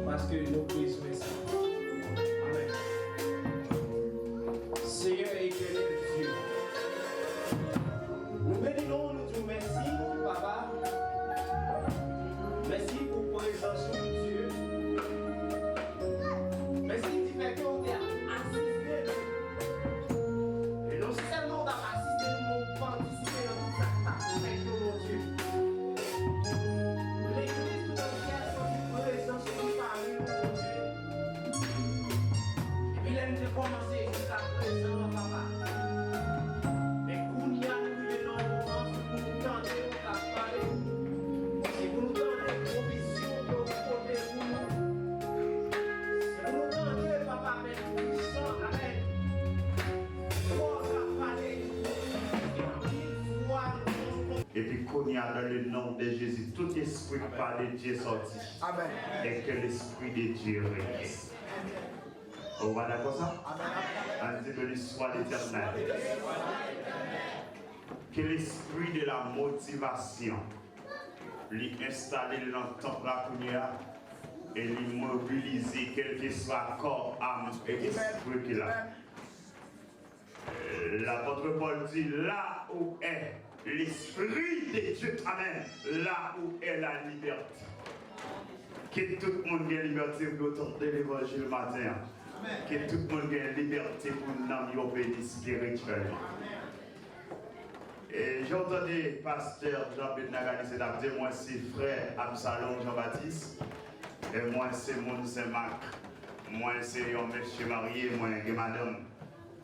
Parce que nous puissions ça. Amen. Seigneur éternel Dieu, nous bénissons, nous disons merci, Papa. Merci pour présence de Dieu. Merci du fait qu'on t'a assisté. Et non seulement on a assisté, nous avons participé dans tout ça. Merci, mon Dieu. L'église tout entière sont présence de Paris, mon Dieu. Et puis elle a commencé jusqu'à présent, Papa. Mais quand il y a nous dans le moment, pour nous tenter à parler, c'est pour nous donner des provisions de côté pour nous. C'est pour nous tenter, Papa, avec puissant, Amen. Pour parler, et puis qu'on y a dans le nom de Jésus, tout esprit par de Dieu sorti. Amen. Et que l'esprit de Dieu revient. On va d'accord ça? Amen. On dit béni soit l'Éternel. Que l'esprit de la motivation lui installer dans le temple à Kounia et lui mobiliser quel que soit corps, âme et esprit qu'il a. L'apôtre Paul dit là où est l'esprit de Dieu, amen, là où est la liberté. Que tout le monde ait liberté pour entendre l'évangile matin. Que tout le monde ait liberté pour nous obéir spirituellement. Et j'ai entendu pasteur Jean-Pierre Nagani, c'est dire moi c'est frère Absalom Jean-Baptiste. Et moi c'est mon Saint-Marc. Moi c'est un monsieur marié, moi et madame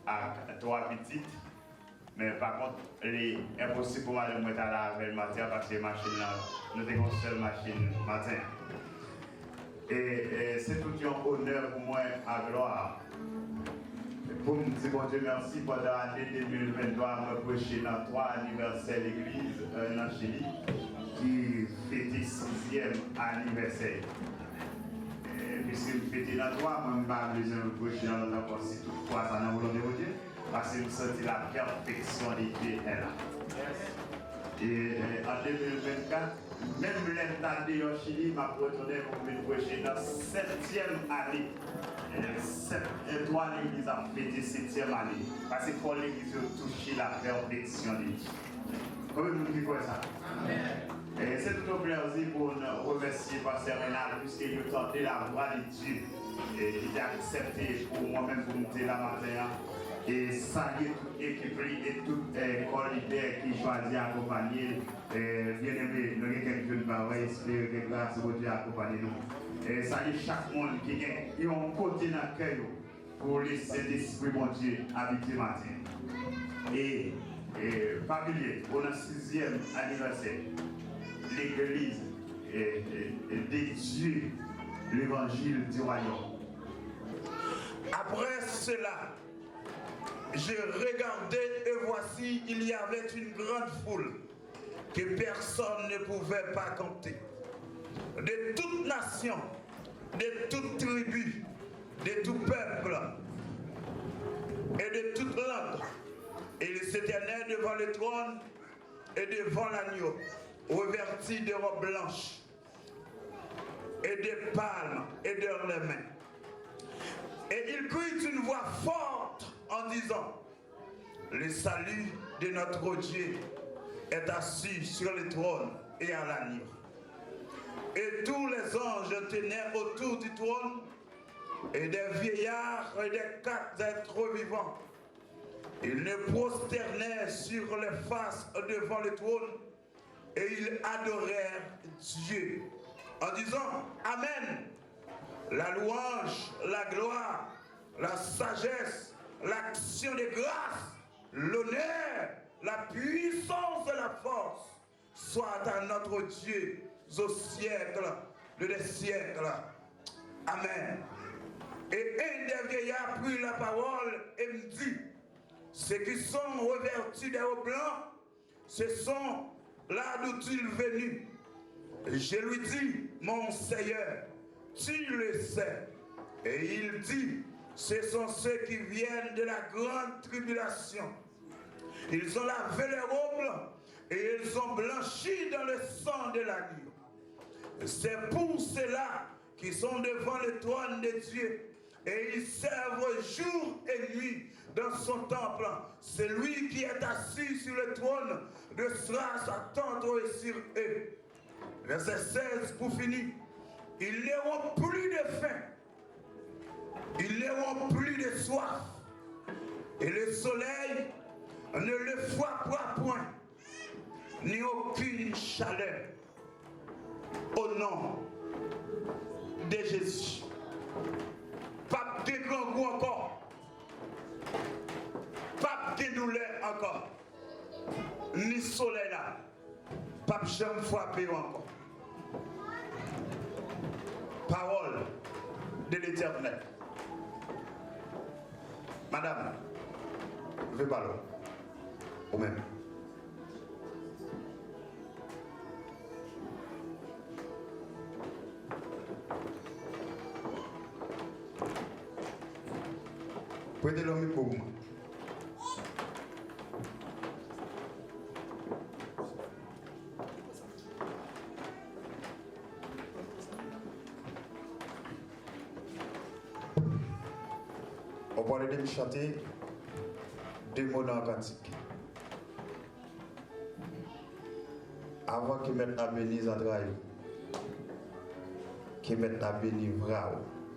à 3 petites. Mais par contre, il est impossible pour moi de mettre à la avec le matin parce que machine là, nous avons une seule machine matin. Et c'est tout un honneur pour moi à gloire. Pour me dire bon Dieu merci pendant l'année 2023, je prêcher dans 3 anniversaires de l'église en Chili qui fête 6e anniversaire. Puisque je fête dans 3, je ne vais pas besoin de prêcher dans l'autre si toutefois ça n'a pas volonté de Dieu. Parce que je sens la perfection de Dieu est là. Et en 2024, même l'État de Chili m'a retourné pour me prêcher dans la 7e année. Trois l'église a fêté 7e année. Parce que pour l'église toucher la perfection de Dieu. Comment vous dites ça? Et c'est tout un plaisir pour nous remercier Pasteur Renal, puisqu'il nous tenté la voix de Dieu. Et il a accepté pour moi-même pour monter la matin. Et saluer toute équipe et toute qualité qui choisit d'accompagner. Bien aimé, nous avons quelques paroles, espérer que grâce à Dieu accompagner nous. Et saluer chaque monde qui a un côté dans le cœur pour laisser l'esprit bon Dieu habiter matin. Et familier, pour le 6e anniversaire, l'église de Dieu, l'évangile du royaume. Après cela, j'ai regardé et voici, il y avait une grande foule que personne ne pouvait pas compter. De toutes nations, de toutes tribus, de tout peuple et de toutes langues. Et ils se tenaient devant le trône et devant l'agneau, revêtis de robes blanches et de palmes et de leurs mains. Et il crie une voix forte en disant, le salut de notre Dieu est assis sur le trône et à l'agneau. Et tous les anges tenaient autour du trône, et des vieillards et des 4 êtres vivants. Ils ne prosternaient sur les faces devant le trône, et ils adorèrent Dieu en disant Amen. La louange, la gloire, la sagesse, l'action de grâce, l'honneur, la puissance et la force soient à notre Dieu au siècle des siècles. Amen. Et un des vieillards prit la parole et me dit, ceux qui sont revêtus de robes blancs, ce sont là d'où-ils venus. Je lui dis, mon Seigneur, tu le sais. Et il dit, ce sont ceux qui viennent de la grande tribulation. Ils ont lavé les robes et ils ont blanchi dans le sang de l'agneau. C'est pour cela qu'ils sont devant le trône de Dieu. Et ils servent jour et nuit dans son temple. C'est lui qui est assis sur le trône de grâce attendre sur eux. Verset 16 pour finir. Ils n'auront plus de faim. Ils n'auront plus de soif. Et le soleil ne le frappera point, ni aucune chaleur. Au nom de Jésus. Pas de grand goût encore. Pas de douleur encore. Ni soleil là. Pas de jamais frapper encore. Parole de l'Éternel. Madame, je vais parler. Ou même. Prêtez l'homme pour moi. On va aller me chanter 2 mots dans le cantique. Avant qu'ils mettent à bénir Zadraï, qu'ils mettent à bénir Vrao.